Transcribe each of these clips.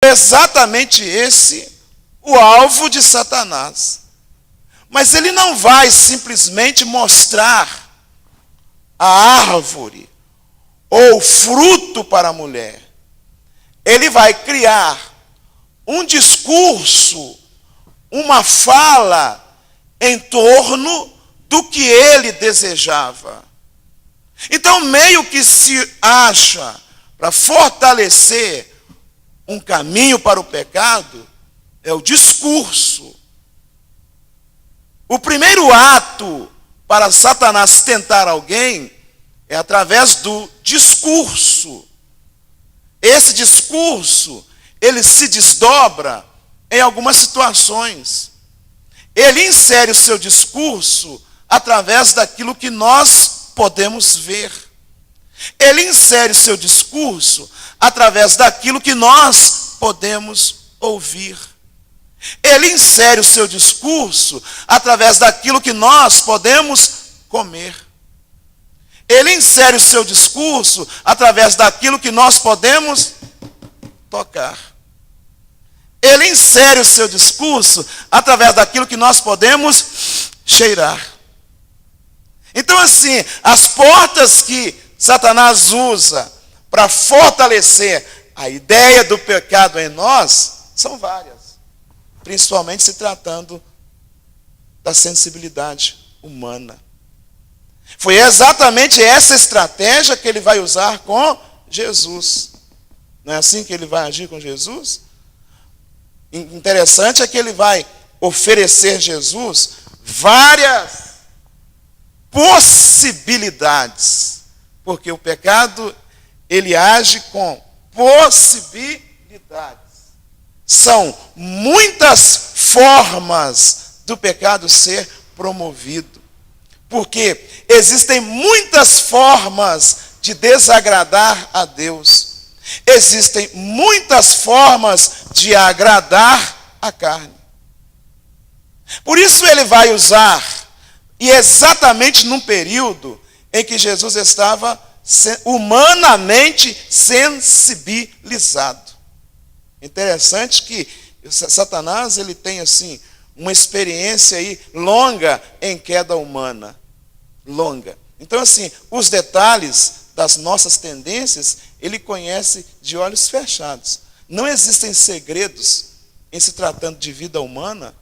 Exatamente esse o alvo de Satanás. Mas ele não vai simplesmente mostrar a árvore ou o fruto para a mulher. Ele vai criar um discurso, uma fala em torno do que ele desejava. Então, meio que se acha para fortalecer um caminho para o pecado é o discurso. O primeiro ato para Satanás tentar alguém é através do discurso. Esse discurso, ele se desdobra em algumas situações. Ele insere o seu discurso através daquilo que nós podemos ver. Ele insere o seu discurso através daquilo que nós podemos ouvir. Ele insere o seu discurso através daquilo que nós podemos comer. Ele insere o seu discurso através daquilo que nós podemos tocar. Ele insere o seu discurso através daquilo que nós podemos cheirar. Então, assim, as portas que Satanás usa para fortalecer a ideia do pecado em nós são várias, principalmente se tratando da sensibilidade humana. Foi exatamente essa estratégia que ele vai usar com Jesus. Não é assim que ele vai agir com Jesus? Interessante é que ele vai oferecer Jesus várias possibilidades, porque o pecado, ele age com possibilidades. São muitas formas do pecado ser promovido, porque existem muitas formas de desagradar a Deus. Existem muitas formas de agradar a carne. Por isso ele vai usar, e exatamente num período em que Jesus estava humanamente sensibilizado. Interessante que Satanás, ele tem assim uma experiência aí longa em queda humana. Longa. Então, assim, os detalhes das nossas tendências, ele conhece de olhos fechados. Não existem segredos em se tratando de vida humana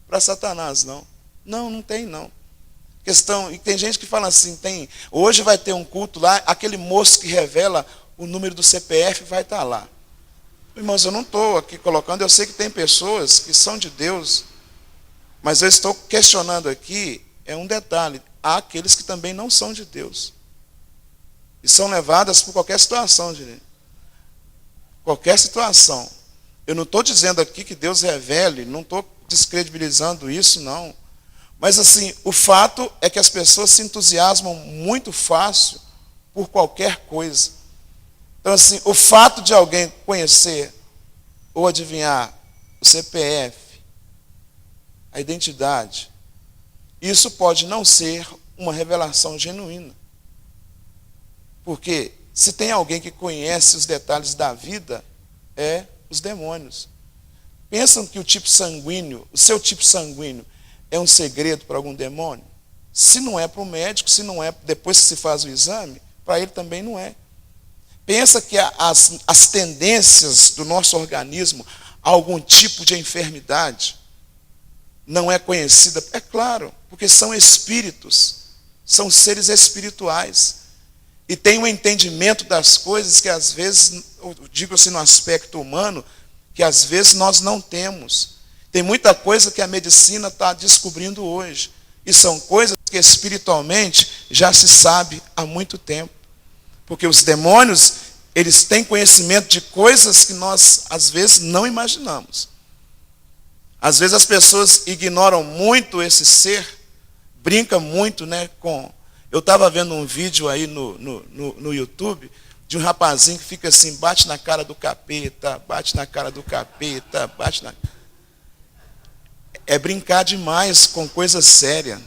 para Satanás, não. Não tem, não. E tem gente que fala assim, hoje vai ter um culto lá, aquele moço que revela o número do CPF vai estar lá. Irmãos, eu não estou aqui colocando, eu sei que tem pessoas que são de Deus, mas eu estou questionando aqui, é um detalhe, há aqueles que também não são de Deus. E são levadas por qualquer situação, gente. Qualquer situação. Eu não estou dizendo aqui que Deus revele, não estou descredibilizando isso, não. Mas assim, o fato é que as pessoas se entusiasmam muito fácil por qualquer coisa. Então assim, o fato de alguém conhecer ou adivinhar o CPF, a identidade, isso pode não ser uma revelação genuína. Porque se tem alguém que conhece os detalhes da vida, é os demônios. Pensam que o seu tipo sanguíneo, é um segredo para algum demônio? Se não é para o médico, se não é depois que se faz o exame, para ele também não é. Pensa que as tendências do nosso organismo a algum tipo de enfermidade não é conhecida? É claro, porque são espíritos, são seres espirituais. E tem um entendimento das coisas que às vezes, eu digo assim no aspecto humano, que às vezes nós não temos. Tem muita coisa que a medicina está descobrindo hoje. E são coisas que espiritualmente já se sabe há muito tempo. Porque os demônios, eles têm conhecimento de coisas que nós, às vezes, não imaginamos. Às vezes as pessoas ignoram muito esse ser, brincam muito, com... Eu estava vendo um vídeo aí no YouTube, de um rapazinho que fica assim, bate na cara do capeta, bate na cara do capeta, bate na... É brincar demais com coisa séria.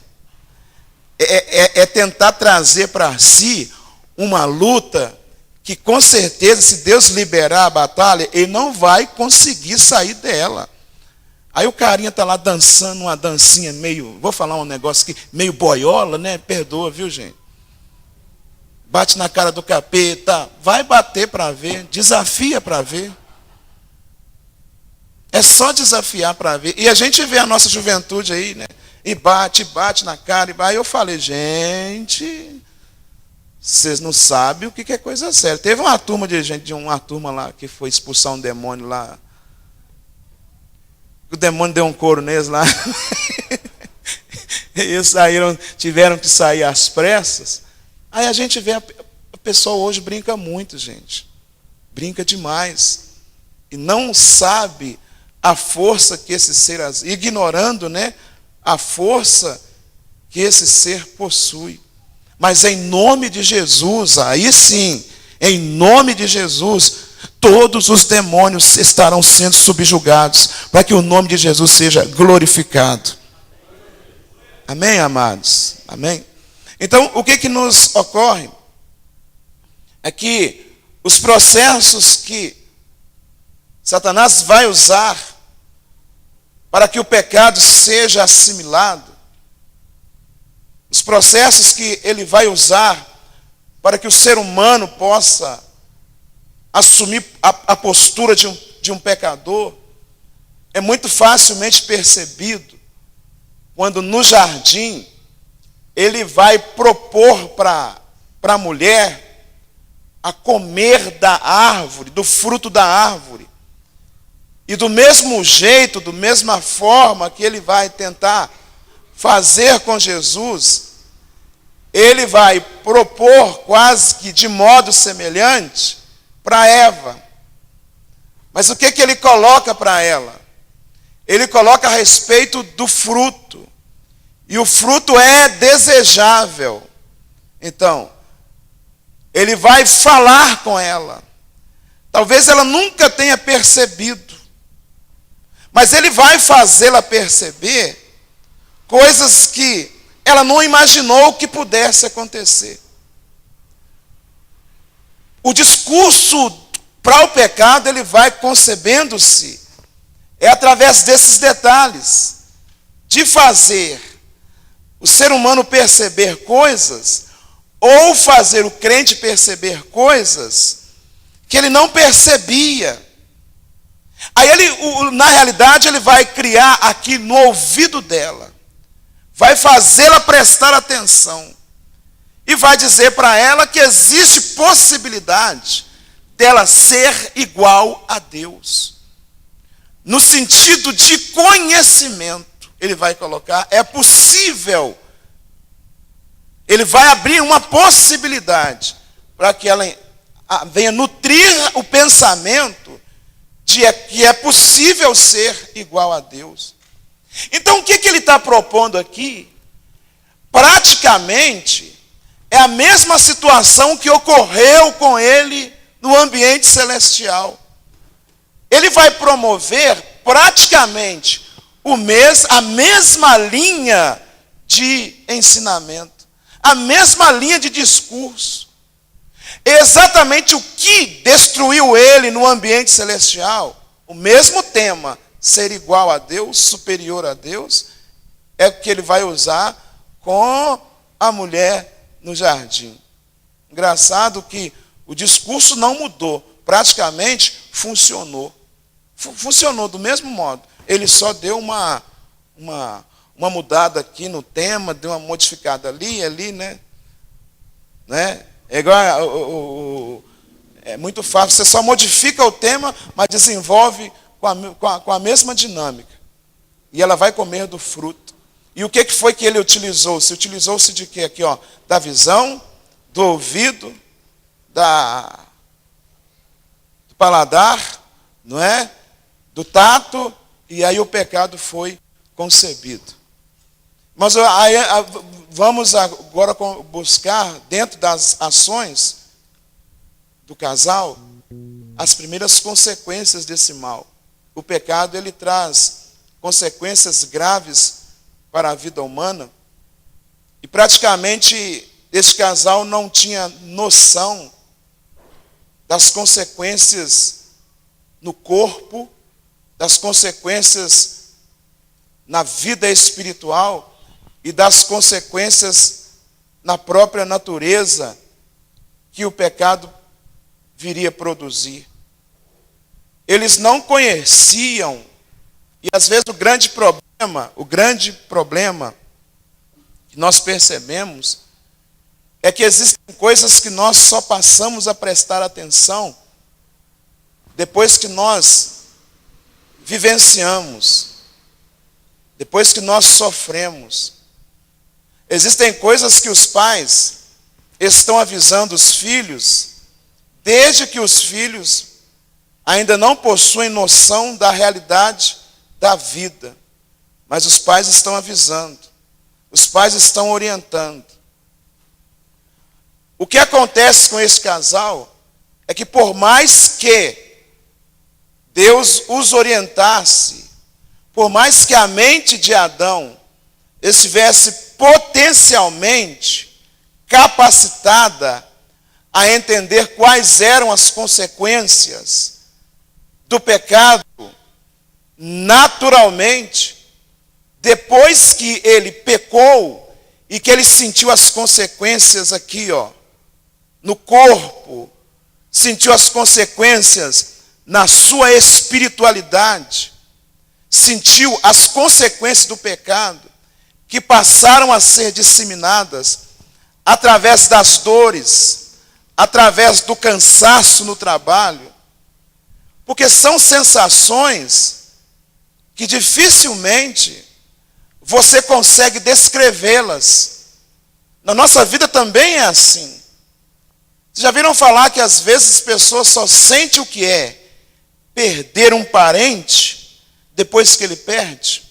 É tentar trazer para si uma luta que com certeza, se Deus liberar a batalha, ele não vai conseguir sair dela. Aí o carinha está lá dançando uma dancinha meio, vou falar um negócio aqui, meio boiola, né? Perdoa, viu, gente? Bate na cara do capeta, vai bater para ver, desafia para ver. É só desafiar para ver. E a gente vê a nossa juventude aí, né? E bate na cara. E aí eu falei, gente, vocês não sabem o que é coisa séria. Teve uma turma de gente, de uma turma lá que foi expulsar um demônio lá. O demônio deu um couro neles lá. E eles saíram, tiveram que sair às pressas. Aí a gente vê, a pessoa hoje brinca muito, gente. Brinca demais. E não sabe a força que esse ser, ignorando, né, a força que esse ser possui. Mas em nome de Jesus, aí sim, em nome de Jesus, todos os demônios estarão sendo subjugados, para que o nome de Jesus seja glorificado. Amém, amados? Amém? Então, o que nos ocorre é que os processos que Satanás vai usar para que o pecado seja assimilado, os processos que ele vai usar para que o ser humano possa assumir a postura de um pecador, é muito facilmente percebido quando no jardim ele vai propor para a mulher a comer da árvore, do fruto da árvore. E do mesmo jeito, da mesma forma que ele vai tentar fazer com Jesus, ele vai propor quase que de modo semelhante para Eva. Mas o que ele coloca para ela? Ele coloca a respeito do fruto. E o fruto é desejável. Então, ele vai falar com ela. Talvez ela nunca tenha percebido. Mas ele vai fazê-la perceber coisas que ela não imaginou que pudesse acontecer. O discurso para o pecado, ele vai concebendo-se. É através desses detalhes. De fazer o ser humano perceber coisas, ou fazer o crente perceber coisas que ele não percebia. Aí ele, na realidade, ele vai criar aqui no ouvido dela, vai fazê-la prestar atenção, e vai dizer para ela que existe possibilidade dela ser igual a Deus. No sentido de conhecimento, ele vai colocar, é possível. Ele vai abrir uma possibilidade para que ela venha nutrir o pensamento de que é possível ser igual a Deus. Então, o que ele está propondo aqui? Praticamente, é a mesma situação que ocorreu com ele no ambiente celestial. Ele vai promover praticamente a mesma linha de ensinamento, a mesma linha de discurso. Exatamente o que destruiu ele no ambiente celestial, o mesmo tema, ser igual a Deus, superior a Deus, é o que ele vai usar com a mulher no jardim. Engraçado que o discurso não mudou, praticamente funcionou. Funcionou do mesmo modo. Ele só deu uma mudada aqui no tema, deu uma modificada ali, né? É igual, é muito fácil, você só modifica o tema, mas desenvolve com a mesma dinâmica. E ela vai comer do fruto. E o que foi que ele utilizou? Utilizou-se de quê? Aqui, ó, da visão, do ouvido, do paladar, não é? Do tato, e aí o pecado foi concebido. Mas aí, vamos agora buscar, dentro das ações do casal, as primeiras consequências desse mal. O pecado, ele traz consequências graves para a vida humana, e praticamente este casal não tinha noção das consequências no corpo, das consequências na vida espiritual e das consequências na própria natureza que o pecado viria a produzir. Eles não conheciam, e às vezes o grande problema que nós percebemos é que existem coisas que nós só passamos a prestar atenção depois que nós vivenciamos, depois que nós sofremos. Existem coisas que os pais estão avisando os filhos desde que os filhos ainda não possuem noção da realidade da vida. Mas os pais estão avisando, os pais estão orientando. O que acontece com esse casal é que por mais que Deus os orientasse, por mais que a mente de Adão estivesse potencialmente capacitada a entender quais eram as consequências do pecado, naturalmente, depois que ele pecou e que ele sentiu as consequências aqui, no corpo, sentiu as consequências na sua espiritualidade, sentiu as consequências do pecado, que passaram a ser disseminadas através das dores, através do cansaço no trabalho, porque são sensações que dificilmente você consegue descrevê-las. Na nossa vida também é assim. Vocês já viram falar que às vezes as pessoas só sentem o que é perder um parente depois que ele perde?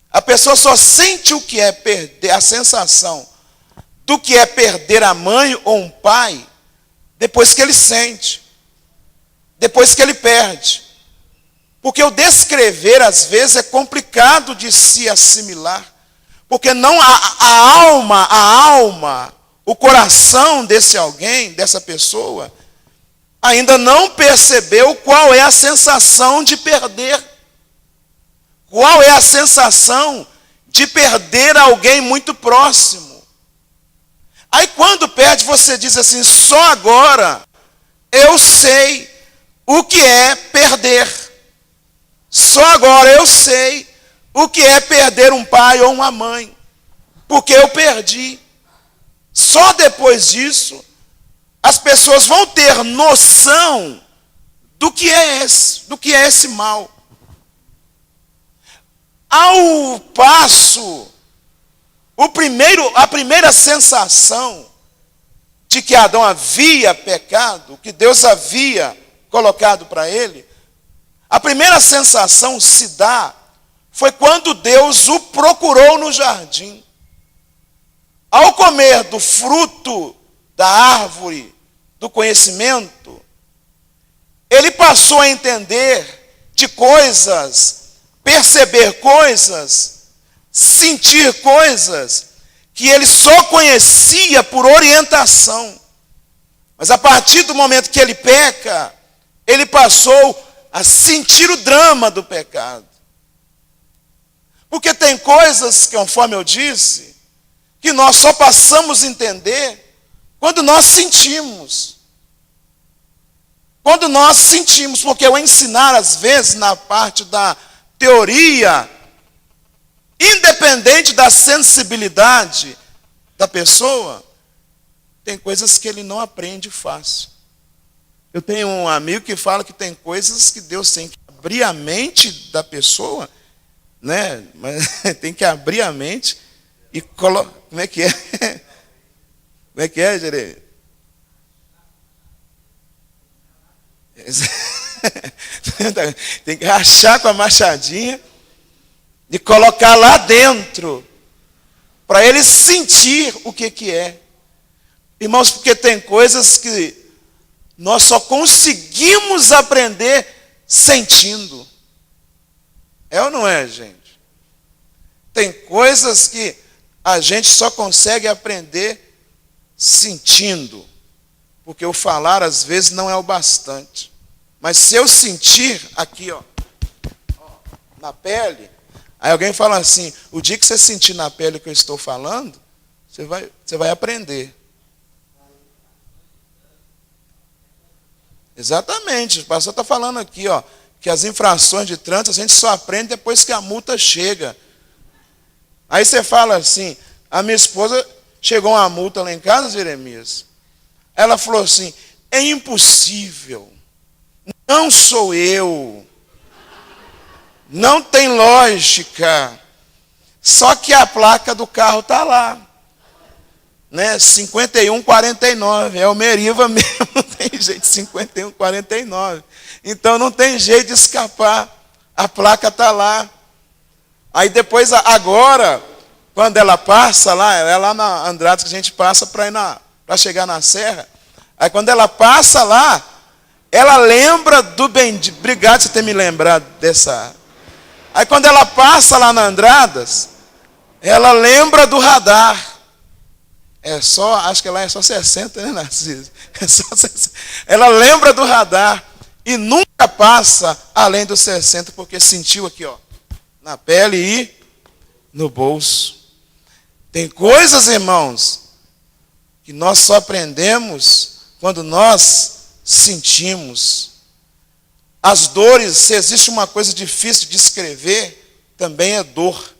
A pessoa só sente o que é perder, a sensação do que é perder a mãe ou um pai depois que ele sente, depois que ele perde. Porque o descrever às vezes é complicado de se assimilar, porque não a alma, o coração desse alguém, dessa pessoa, ainda não percebeu qual é a sensação de perder. Qual é a sensação de perder alguém muito próximo? Aí quando perde, você diz assim, só agora eu sei o que é perder. Só agora eu sei o que é perder um pai ou uma mãe. Porque eu perdi. Só depois disso, as pessoas vão ter noção do que é esse mal. Ao passo, a primeira sensação de que Adão havia pecado, que Deus havia colocado para ele, a primeira sensação se dá foi quando Deus o procurou no jardim. Ao comer do fruto da árvore do conhecimento, ele passou a entender de coisas, perceber coisas, sentir coisas que ele só conhecia por orientação. Mas a partir do momento que ele peca, ele passou a sentir o drama do pecado. Porque tem coisas, conforme eu disse, que nós só passamos a entender quando nós sentimos. Quando nós sentimos, porque o ensinar, às vezes, na parte da teoria, independente da sensibilidade da pessoa, tem coisas que ele não aprende fácil. Eu tenho um amigo que fala que tem coisas que Deus tem que abrir a mente da pessoa, né? Mas tem que abrir a mente e colocar. Como é que é? Como é que é, Jerê? Tem que rachar com a machadinha e colocar lá dentro, para ele sentir o que é. Irmãos, porque tem coisas que nós só conseguimos aprender sentindo. É ou não é, gente? Tem coisas que a gente só consegue aprender sentindo. porque o falar às vezes não é o bastante. Mas se eu sentir aqui, ó, na pele, aí alguém fala assim, o dia que você sentir na pele o que eu estou falando, você vai aprender. Exatamente, o pastor está falando aqui, ó, que as infrações de trânsito a gente só aprende depois que a multa chega. Aí você fala assim, a minha esposa chegou uma multa lá em casa, Jeremias. Ela falou assim, é impossível, não sou eu, não tem lógica, só que a placa do carro está lá, né? 5149, é o Meriva mesmo, não tem jeito, 5149. Então não tem jeito de escapar, a placa está lá. Aí depois, agora, quando ela passa lá, é lá na Andradas que a gente passa para chegar na serra. Aí quando ela passa lá, ela lembra do bendito. Obrigado por você ter me lembrado dessa. Aí quando ela passa lá na Andradas, ela lembra do radar. Acho que lá é só 60, né, Narciso? É só 60. Ela lembra do radar e nunca passa além dos 60, porque sentiu aqui, ó, na pele e no bolso. Tem coisas, irmãos, que nós só aprendemos quando nós sentimos. As dores, se existe uma coisa difícil de descrever, também é dor.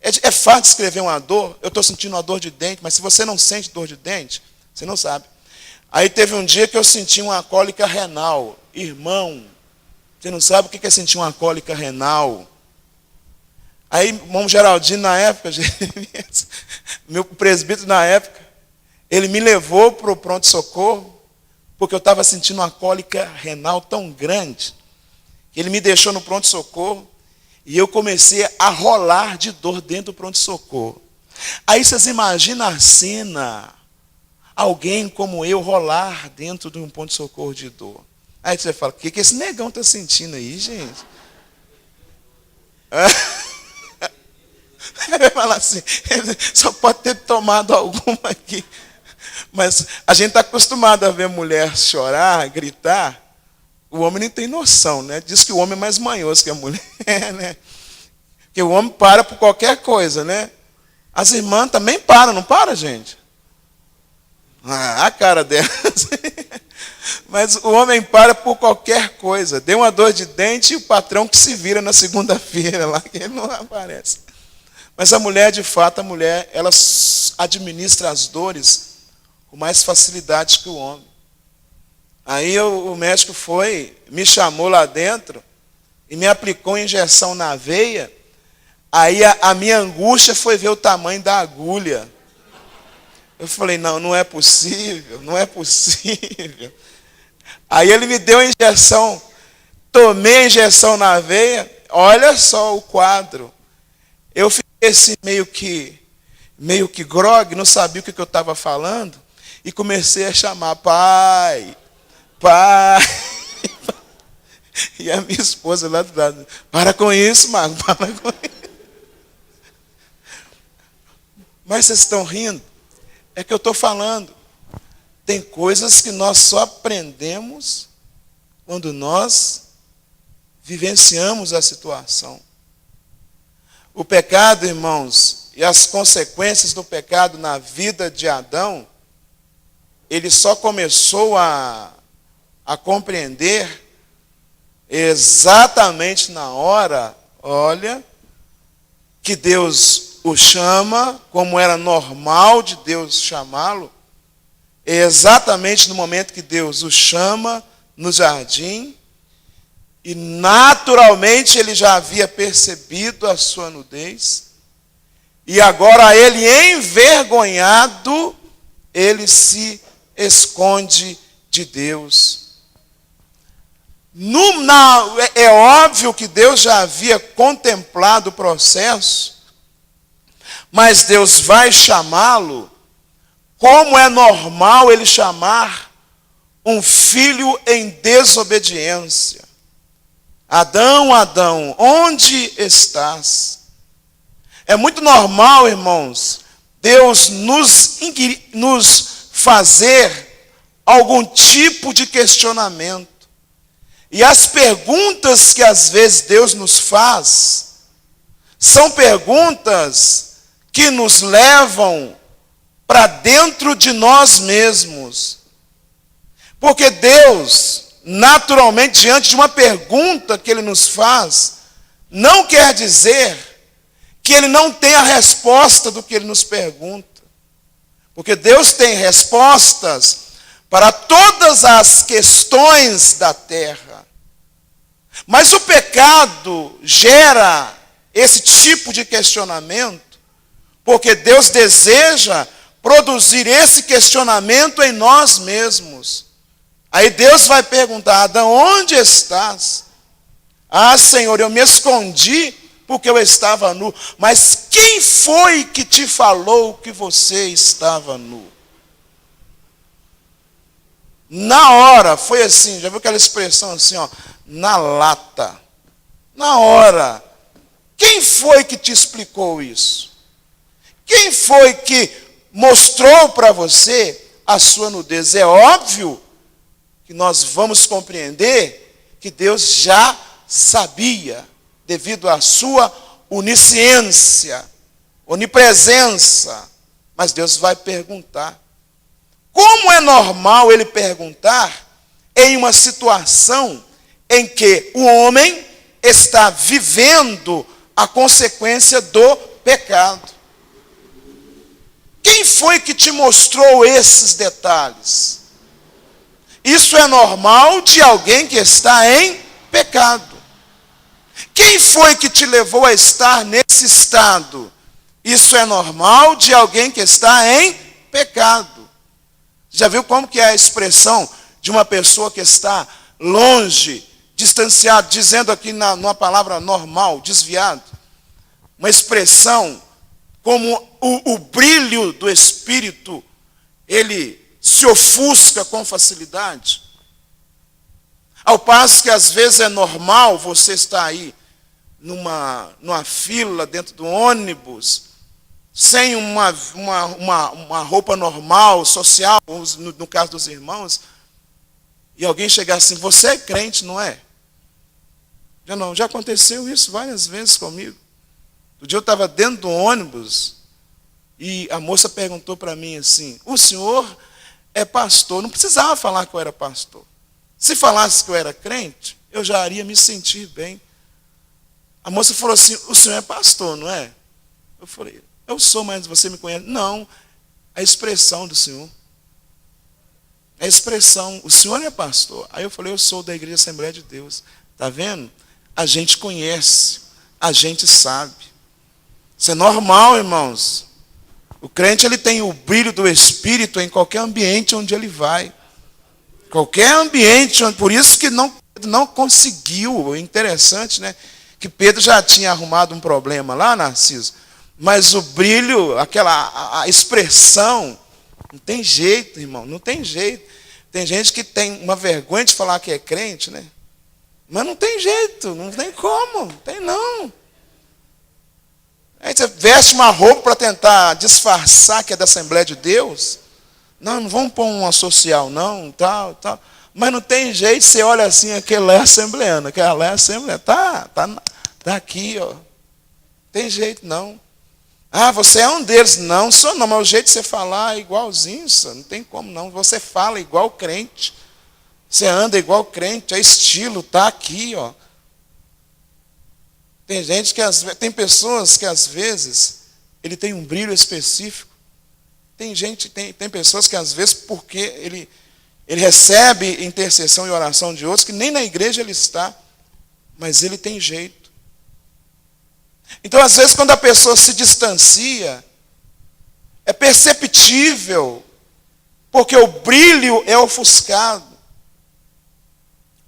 É fácil descrever uma dor. Eu estou sentindo uma dor de dente, mas se você não sente dor de dente, você não sabe. Aí teve um dia que eu senti uma cólica renal. Irmão, você não sabe o que é sentir uma cólica renal? Aí, irmão Geraldino, na época, meu presbítero na época, ele me levou para o pronto-socorro, porque eu estava sentindo uma cólica renal tão grande, que ele me deixou no pronto-socorro, e eu comecei a rolar de dor dentro do pronto-socorro. Aí vocês imaginam a cena, alguém como eu rolar dentro de um pronto-socorro de dor. Aí você fala, o que esse negão está sentindo aí, gente? Ele vai falar assim, só pode ter tomado alguma aqui. Mas a gente está acostumado a ver mulher chorar, gritar. O homem não tem noção, né? Diz que o homem é mais manhoso que a mulher, né? Que o homem para por qualquer coisa, né? As irmãs também param, não para, gente? A cara delas. Mas o homem para por qualquer coisa. Deu uma dor de dente e o patrão que se vira na segunda-feira lá, que ele não aparece. Mas a mulher, de fato, ela administra as dores com mais facilidade que o homem. Aí o médico me chamou lá dentro e me aplicou injeção na veia. Aí a minha angústia foi ver o tamanho da agulha. Eu falei, não é possível, não é possível. Aí ele me deu a injeção, tomei a injeção na veia, olha só o quadro. Eu fiquei assim meio que grogue, não sabia o que eu estava falando, e comecei a chamar, pai. E a minha esposa lá do lado, para com isso, Marco, para com isso. Mas vocês estão rindo? É que eu estou falando. Tem coisas que nós só aprendemos quando nós vivenciamos a situação. O pecado, irmãos, e as consequências do pecado na vida de Adão, ele só começou a compreender exatamente na hora, olha, que Deus o chama, como era normal de Deus chamá-lo, exatamente no momento que Deus o chama no jardim, e naturalmente ele já havia percebido a sua nudez, e agora ele, envergonhado, ele se esconde de Deus. É óbvio que Deus já havia contemplado o processo, mas Deus vai chamá-lo, como é normal ele chamar um filho em desobediência. Adão, Adão, onde estás? É muito normal, irmãos, Deus nos fazer algum tipo de questionamento. E as perguntas que às vezes Deus nos faz são perguntas que nos levam para dentro de nós mesmos. Porque Deus, naturalmente, diante de uma pergunta que Ele nos faz, não quer dizer que Ele não tem a resposta do que Ele nos pergunta. Porque Deus tem respostas para todas as questões da terra. Mas o pecado gera esse tipo de questionamento, porque Deus deseja produzir esse questionamento em nós mesmos. Aí Deus vai perguntar: Adão, onde estás? Ah, Senhor, eu me escondi porque eu estava nu. Mas quem foi que te falou que você estava nu? Na hora, foi assim, já viu aquela expressão assim, ó, na lata. Na hora. Quem foi que te explicou isso? Quem foi que mostrou para você a sua nudez? É óbvio que nós vamos compreender que Deus já sabia, devido à sua onisciência, onipresença. Mas Deus vai perguntar. Como é normal Ele perguntar em uma situação em que o homem está vivendo a consequência do pecado? Quem foi que te mostrou esses detalhes? Isso é normal de alguém que está em pecado. Quem foi que te levou a estar nesse estado? Isso é normal de alguém que está em pecado. Já viu como que é a expressão de uma pessoa que está longe, distanciado, dizendo aqui numa palavra normal, desviado? Uma expressão como o brilho do Espírito, ele se ofusca com facilidade. Ao passo que às vezes é normal você estar aí numa fila dentro do ônibus, sem uma roupa normal, social, no caso dos irmãos, e alguém chegar assim: você é crente, não é? Já aconteceu isso várias vezes comigo. Um dia eu estava dentro do ônibus e a moça perguntou para mim assim: o senhor é pastor? Não precisava falar que eu era pastor. Se falasse que eu era crente, eu já iria me sentir bem. A moça falou assim: o senhor é pastor, não é? Eu falei: eu sou, mas você me conhece? Não, a expressão do senhor. A expressão, o senhor é pastor. Aí eu falei: eu sou da Igreja Assembleia de Deus. Está vendo? A gente conhece, a gente sabe. Isso é normal, irmãos. O crente, ele tem o brilho do Espírito em qualquer ambiente onde ele vai. Qualquer ambiente, por isso que não conseguiu. Interessante, né? Que Pedro já tinha arrumado um problema lá, Narciso. Mas o brilho, a expressão, não tem jeito, irmão, não tem jeito. Tem gente que tem uma vergonha de falar que é crente, né? Mas não tem jeito, não tem como, não tem não. Aí você veste uma roupa para tentar disfarçar que é da Assembleia de Deus. Não vamos pôr uma social, não, tal. Mas não tem jeito, você olha assim, aquele é assembleano, aquela é assembleana. Tá aqui, ó. Tem jeito, não. Ah, você é um deles. Não, sou não, mas o jeito de você falar é igualzinho, só. Não tem como não. Você fala igual crente. Você anda igual crente, é estilo, tá aqui, ó. Tem pessoas que às vezes ele tem um brilho específico. Tem pessoas que às vezes, porque ele recebe intercessão e oração de outros, que nem na igreja ele está, mas ele tem jeito. Então, às vezes, quando a pessoa se distancia, é perceptível, porque o brilho é ofuscado.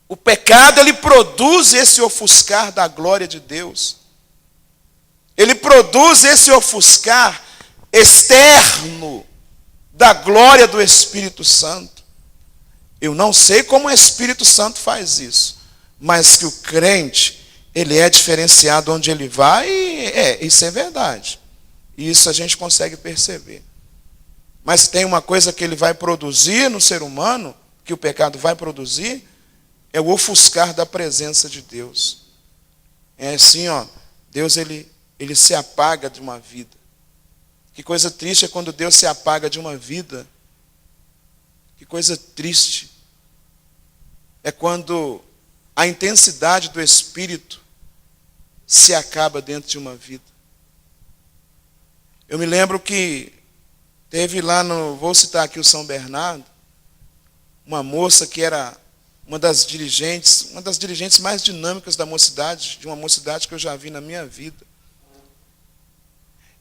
O pecado, ele produz esse ofuscar da glória de Deus. Ele produz esse ofuscar externo da glória do Espírito Santo. Eu não sei como o Espírito Santo faz isso, mas que o crente, ele é diferenciado onde ele vai, isso é verdade. E isso a gente consegue perceber. Mas tem uma coisa que ele vai produzir no ser humano, que o pecado vai produzir, é o ofuscar da presença de Deus. É assim, ó, Deus ele se apaga de uma vida. Que coisa triste é quando Deus se apaga de uma vida. Que coisa triste é quando a intensidade do Espírito se acaba dentro de uma vida. Eu me lembro que teve lá vou citar aqui o São Bernardo, uma moça que era uma das dirigentes mais dinâmicas da mocidade, de uma mocidade que eu já vi na minha vida.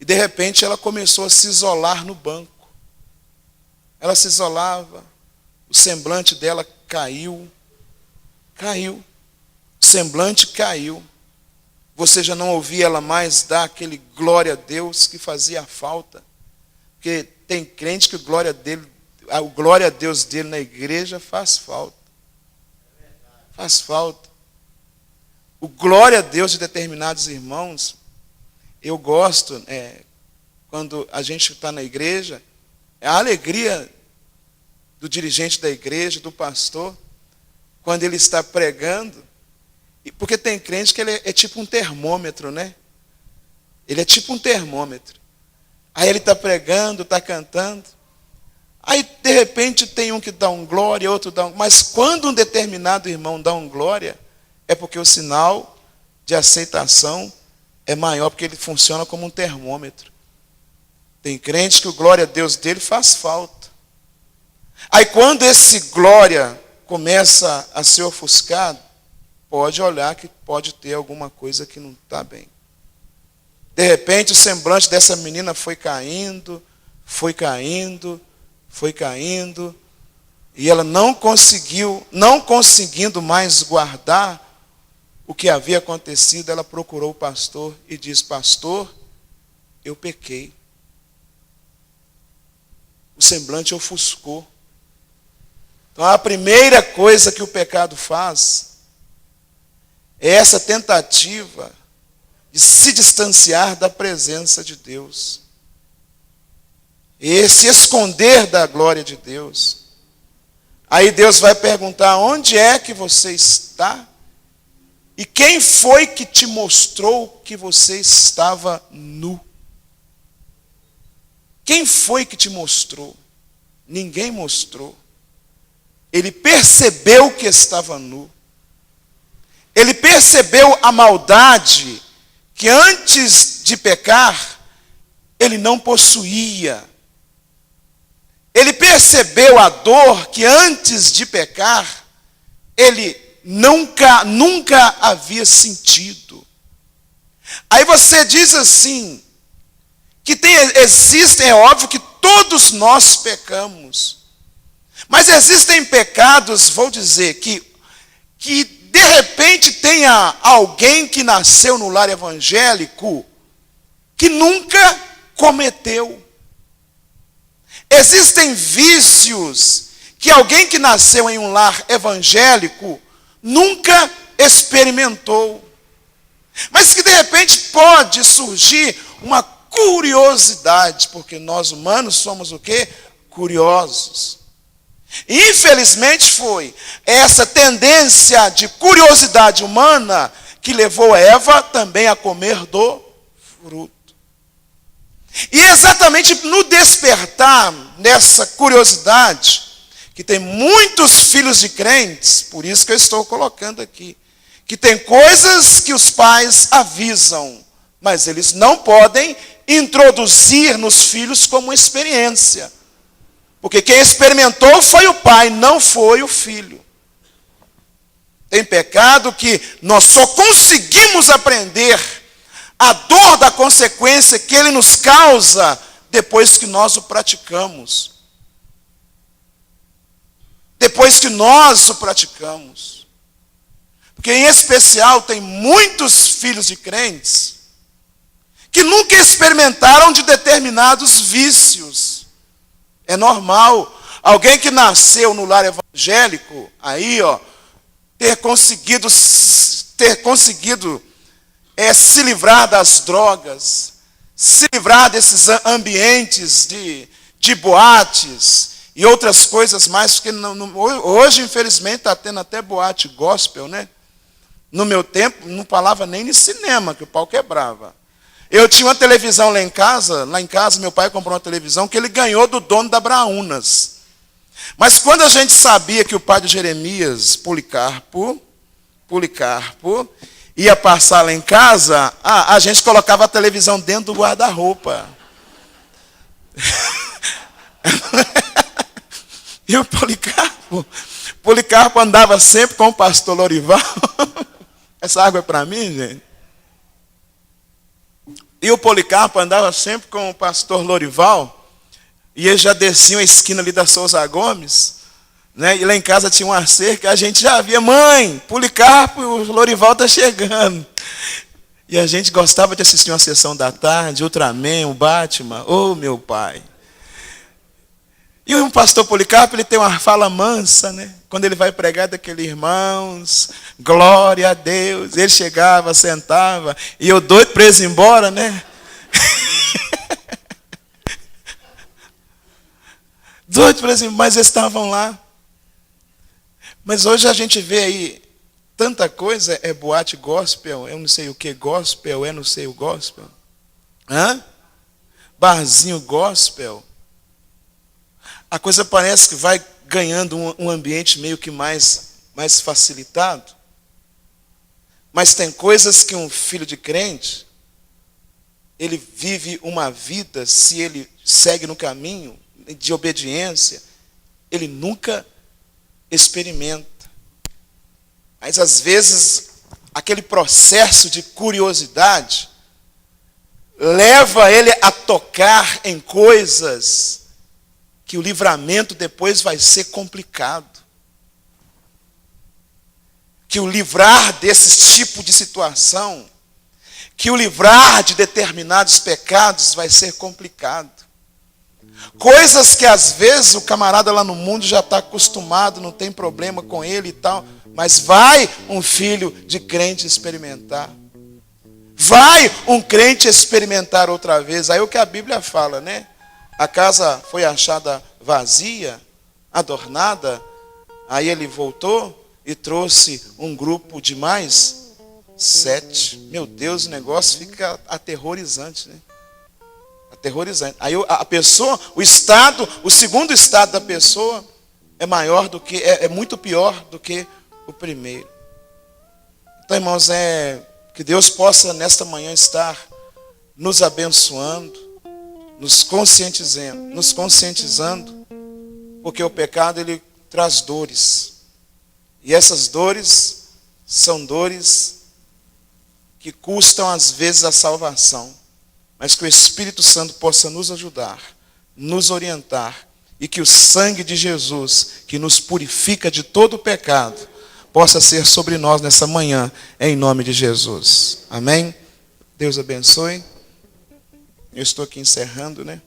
E de repente ela começou a se isolar no banco. Ela se isolava, o semblante dela caiu. O semblante caiu. Você já não ouvia ela mais dar aquele glória a Deus que fazia falta. Porque tem crente que o glória a Deus dele na igreja faz falta. Faz falta. O glória a Deus de determinados irmãos, eu gosto, quando a gente está na igreja, é a alegria do dirigente da igreja, do pastor, quando ele está pregando. Porque tem crente que ele é tipo um termômetro, né? Ele é tipo um termômetro. Aí ele está pregando, está cantando. Aí, de repente, tem um que dá um glória, outro dá um... Mas quando um determinado irmão dá um glória, é porque o sinal de aceitação é maior, porque ele funciona como um termômetro. Tem crente que o glória a Deus dele faz falta. Aí, quando esse glória começa a ser ofuscado, pode olhar que pode ter alguma coisa que não está bem. De repente, o semblante dessa menina foi caindo, e ela não conseguindo mais guardar o que havia acontecido, ela procurou o pastor e disse: pastor, eu pequei. O semblante ofuscou. Então, a primeira coisa que o pecado faz é essa tentativa de se distanciar da presença de Deus. Esse esconder da glória de Deus. Aí Deus vai perguntar: onde é que você está? E quem foi que te mostrou que você estava nu? Quem foi que te mostrou? Ninguém mostrou. Ele percebeu que estava nu. Ele percebeu a maldade que antes de pecar, ele não possuía. Ele percebeu a dor que antes de pecar, ele nunca havia sentido. Aí você diz assim, que existem, é óbvio que todos nós pecamos. Mas existem pecados, vou dizer, que de repente tenha alguém que nasceu no lar evangélico que nunca cometeu. Existem vícios que alguém que nasceu em um lar evangélico nunca experimentou. Mas que de repente pode surgir uma curiosidade, porque nós humanos somos o quê? Curiosos. Infelizmente foi essa tendência de curiosidade humana que levou Eva também a comer do fruto. E exatamente no despertar dessa curiosidade, que tem muitos filhos de crentes, por isso que eu estou colocando aqui, que tem coisas que os pais avisam, mas eles não podem introduzir nos filhos como experiência. Porque quem experimentou foi o pai, não foi o filho. Tem pecado que nós só conseguimos aprender a dor da consequência que ele nos causa depois que nós o praticamos. Depois que nós o praticamos. Porque em especial tem muitos filhos de crentes que nunca experimentaram de determinados vícios. É normal. Alguém que nasceu no lar evangélico, aí, ter conseguido se livrar das drogas, se livrar desses ambientes de de boates e outras coisas mais, porque hoje, infelizmente, está tendo até boate gospel, né? No meu tempo, não falava nem de cinema, que o pau quebrava. Eu tinha uma televisão lá em casa, meu pai comprou uma televisão que ele ganhou do dono da Braunas. Mas quando a gente sabia que o pai de Jeremias, Policarpo, ia passar lá em casa, a gente colocava a televisão dentro do guarda-roupa. E o Policarpo andava sempre com o pastor Lorival. Essa água é para mim, gente? E o Policarpo andava sempre com o pastor Lorival, e eles já desciam a esquina ali da Souza Gomes, né? E lá em casa tinha uma cerca, a gente já via, mãe, Policarpo e o Lorival está chegando. E a gente gostava de assistir uma sessão da tarde, Ultraman, o Batman, meu pai. E o pastor Policarpo, ele tem uma fala mansa, né? Quando ele vai pregar daquele irmãos, glória a Deus. Ele chegava, sentava, e eu doido preso embora, né? Doido preso embora, mas eles estavam lá. Mas hoje a gente vê aí tanta coisa, é boate gospel, eu não sei o que gospel, não sei o gospel. Barzinho gospel. A coisa parece que vai ganhando um ambiente meio que mais facilitado. Mas tem coisas que um filho de crente, ele vive uma vida, se ele segue no caminho de obediência, ele nunca experimenta. Mas às vezes, aquele processo de curiosidade leva ele a tocar em coisas que o livramento depois vai ser complicado. Que o livrar desse tipo de situação, que o livrar de determinados pecados vai ser complicado. Coisas que às vezes o camarada lá no mundo já está acostumado, não tem problema com ele e tal, mas vai um filho de crente experimentar. Vai um crente experimentar outra vez. Aí o que a Bíblia fala, né? A casa foi achada vazia, adornada, aí ele voltou e trouxe um grupo de mais 7. Meu Deus, o negócio fica aterrorizante, né? Aterrorizante. Aí a pessoa, o segundo estado da pessoa é maior do que, é muito pior do que o primeiro. Então, irmãos, que Deus possa nesta manhã estar nos abençoando, nos conscientizando, porque o pecado ele traz dores. E essas dores são dores que custam às vezes a salvação. Mas que o Espírito Santo possa nos ajudar, nos orientar, e que o sangue de Jesus, que nos purifica de todo o pecado, possa ser sobre nós nessa manhã, em nome de Jesus. Amém? Deus abençoe. Eu estou aqui encerrando, né?